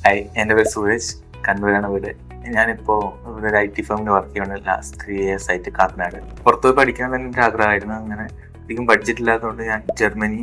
Hi, എൻ്റെ പേര് സൂരജ്. കണ്ണൂരാണ് വീട്. ഞാനിപ്പോൾ ഇവിടെ ഒരു IT ഫേമിൽ വർക്ക് ചെയ്യുന്നത് ലാസ്റ്റ് 3 years ആയിട്ട് കാക്കനാട്. പുറത്തുപോയി പഠിക്കാൻ തന്നെ എൻ്റെ ആഗ്രഹമായിരുന്നു. അങ്ങനെ അധികം ബഡ്ജറ്റ് ഇല്ലാത്തതുകൊണ്ട് ഞാൻ ജർമ്മനി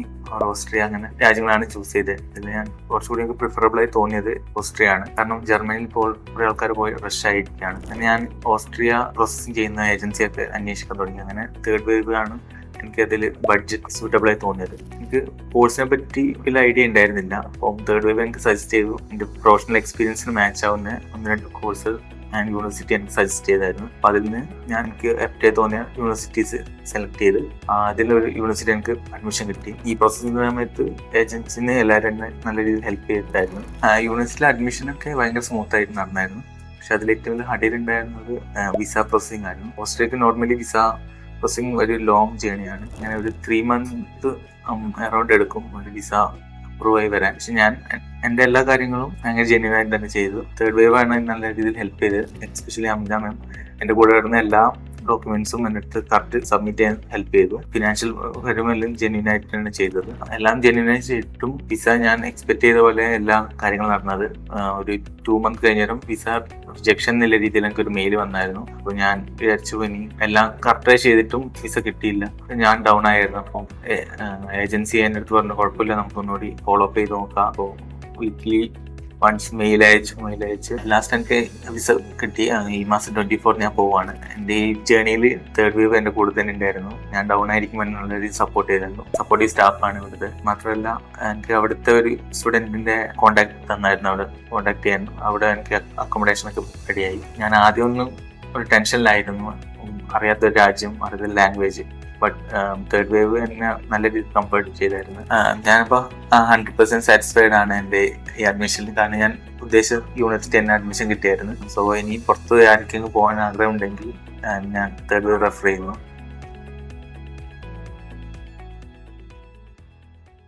ഓസ്ട്രിയ അങ്ങനെ രാജ്യങ്ങളാണ് ചൂസ് ചെയ്തത്. ഇതിൽ ഞാൻ കുറച്ചുകൂടി എനിക്ക് പ്രിഫറബിളായി തോന്നിയത് ഓസ്ട്രിയ ആണ്. കാരണം ജർമ്മനിയിൽ ഇപ്പോൾ കുറേ ആൾക്കാർ പോയി റഷ് ആയിരിക്കുകയാണ്. അങ്ങനെ ഞാൻ ഓസ്ട്രിയ പ്രോസസ്സിങ് ചെയ്യുന്ന ഏജൻസിയൊക്കെ അന്വേഷിക്കാൻ തുടങ്ങി. അങ്ങനെ തേർഡ് വേവ് ആണ് എനിക്കതിൽ ബഡ്ജറ്റ് സൂട്ടബിൾ ആയി തോന്നിയത്. എനിക്ക് കോഴ്സിനെ പറ്റി വലിയ ഐഡിയ ഉണ്ടായിരുന്നില്ല. അപ്പം തേർഡ് വേവ് എനിക്ക് സജസ്റ്റ് ചെയ്തു. എൻ്റെ പ്രൊഫഷണൽ എക്സ്പീരിയൻസിന് മാച്ച് ആവുന്ന 1-2 കോഴ്സ് ആൻഡ് യൂണിവേഴ്സിറ്റി എനിക്ക് സജസ്റ്റ് ചെയ്തായിരുന്നു. അപ്പം അതിൽ നിന്ന് ഞാൻ എനിക്ക് ആപ്റ്റായി തോന്നിയ യൂണിവേഴ്സിറ്റീസ് സെലക്ട് ചെയ്ത് അതിലൊരു യൂണിവേഴ്സിറ്റി എനിക്ക് അഡ്മിഷൻ കിട്ടി. ഈ പ്രോസസ്സിംഗ് സമയത്ത് ഏജൻസിനെ എല്ലാവരും എന്നെ നല്ല രീതിയിൽ ഹെൽപ്പ് ചെയ്തിട്ടായിരുന്നു. യൂണിവേഴ്സിറ്റിയിലെ അഡ്മിഷനൊക്കെ ഭയങ്കര സ്മൂത്ത് ആയിട്ട് നടന്നായിരുന്നു. പക്ഷെ അതിൽ ഏറ്റവും വലിയ ഹഡിലുണ്ടായിരുന്നത് വിസ പ്രോസസ്സിംഗ് ആയിരുന്നു. ഓസ്ട്രേലിയക്ക് നോർമലി വിസ പ്രോസസ്സിംഗ് ഒരു ലോങ് ജേണിയാണ്. അങ്ങനെ ഒരു 3 month അറൗണ്ട് എടുക്കും ഒരു വിസ അപ്രൂവ് ആയി വരാൻ. പക്ഷെ ഞാൻ എൻ്റെ എല്ലാ കാര്യങ്ങളും ഭയങ്കര ജെന്യൂൻ ആയിട്ട് തന്നെ ചെയ്തു. തേർഡ് വേവ് ആണ് നല്ല രീതിയിൽ ഹെൽപ്പ് ചെയ്തത്. എസ്പെഷ്യലി അമിത മാം എൻ്റെ കൂടെ വരുന്ന എല്ലാ ഡോക്യുമെന്റ്സും എൻ്റെ അടുത്ത് കറക്റ്റ് സബ്മിറ്റ് ചെയ്യാൻ ഹെൽപ്പ് ചെയ്തു. ഫിനാൻഷ്യൽ കാര്യമെല്ലാം ജെന്യൂൻ ആയിട്ടാണ് ചെയ്തത്. എല്ലാം ജെന്യൂൻ ആയി ചെയ്തിട്ടും വിസ ഞാൻ എക്സ്പെക്ട് ചെയ്ത പോലെ എല്ലാ കാര്യങ്ങളും നടന്നത്. ഒരു 2 month കഴിഞ്ഞാലും വിസ റിജക്ഷൻ എന്നുള്ള രീതിയിൽ എനിക്ക് ഒരു മെയിൽ വന്നായിരുന്നു. അപ്പോൾ ഞാൻ വിചാരിച്ചു ഇനി എല്ലാം കറക്റ്റായി ചെയ്തിട്ടും വിസ കിട്ടിയില്ല. ഞാൻ ഡൗൺ ആയിരുന്നു. അപ്പം ഏജൻസി എൻ്റെ അടുത്ത് പറഞ്ഞു കുഴപ്പമില്ല, നമുക്കൊന്നുകൂടി ഫോളോ അപ്പ് ചെയ്ത് നോക്കാം. അപ്പോൾ വീക്ക്ലി വൺസ് മെയിൽ അയച്ച് ലാസ്റ്റ് എനിക്ക് വിസ കിട്ടി. ഈ മാസം 24 ഞാൻ പോവാണ്. എൻ്റെ ഈ ജേണിയിൽ തേർഡ് വേവ് എൻ്റെ കൂടെ തന്നെ ഉണ്ടായിരുന്നു. ഞാൻ ഡൗൺ ആയിരിക്കും എന്നുള്ള രീതിയിൽ സപ്പോർട്ട് ചെയ്തിരുന്നു. സപ്പോർട്ടീവ് സ്റ്റാഫാണ് ഇവിടുത്തെ. മാത്രമല്ല എനിക്ക് അവിടുത്തെ ഒരു സ്റ്റുഡൻറ്റിന്റെ കോൺടാക്ട് തന്നായിരുന്നു. അവിടെ കോൺടാക്ട് ചെയ്യാൻ അവിടെ എനിക്ക് അക്കോമഡേഷനൊക്കെ റെഡിയായി. ഞാൻ ആദ്യമൊന്നും ഒരു ടെൻഷനിലായിരുന്നു. അറിയാത്തൊരു രാജ്യം, അറിയാത്ത ലാംഗ്വേജ്. ബട്ട് തേർഡ് വേവ് എന്നെ നല്ല രീതിയിൽ കംഫർട്ട് ചെയ്തായിരുന്നു. ഞാനിപ്പോൾ 100% സാറ്റിസ്ഫൈഡ് ആണ് എൻ്റെ ഈ അഡ്മിഷനിൽ. കാരണം ഞാൻ ഉദ്ദേശിച്ച യൂണിവേഴ്സിറ്റി തന്നെ അഡ്മിഷൻ കിട്ടിയായിരുന്നു. സോ ഇനി പുറത്ത് ആർക്കെങ്കിലും പോകാൻ ആഗ്രഹം ഉണ്ടെങ്കിൽ ഞാൻ തേർഡ് വേവ് റെഫർ ചെയ്യുന്നു.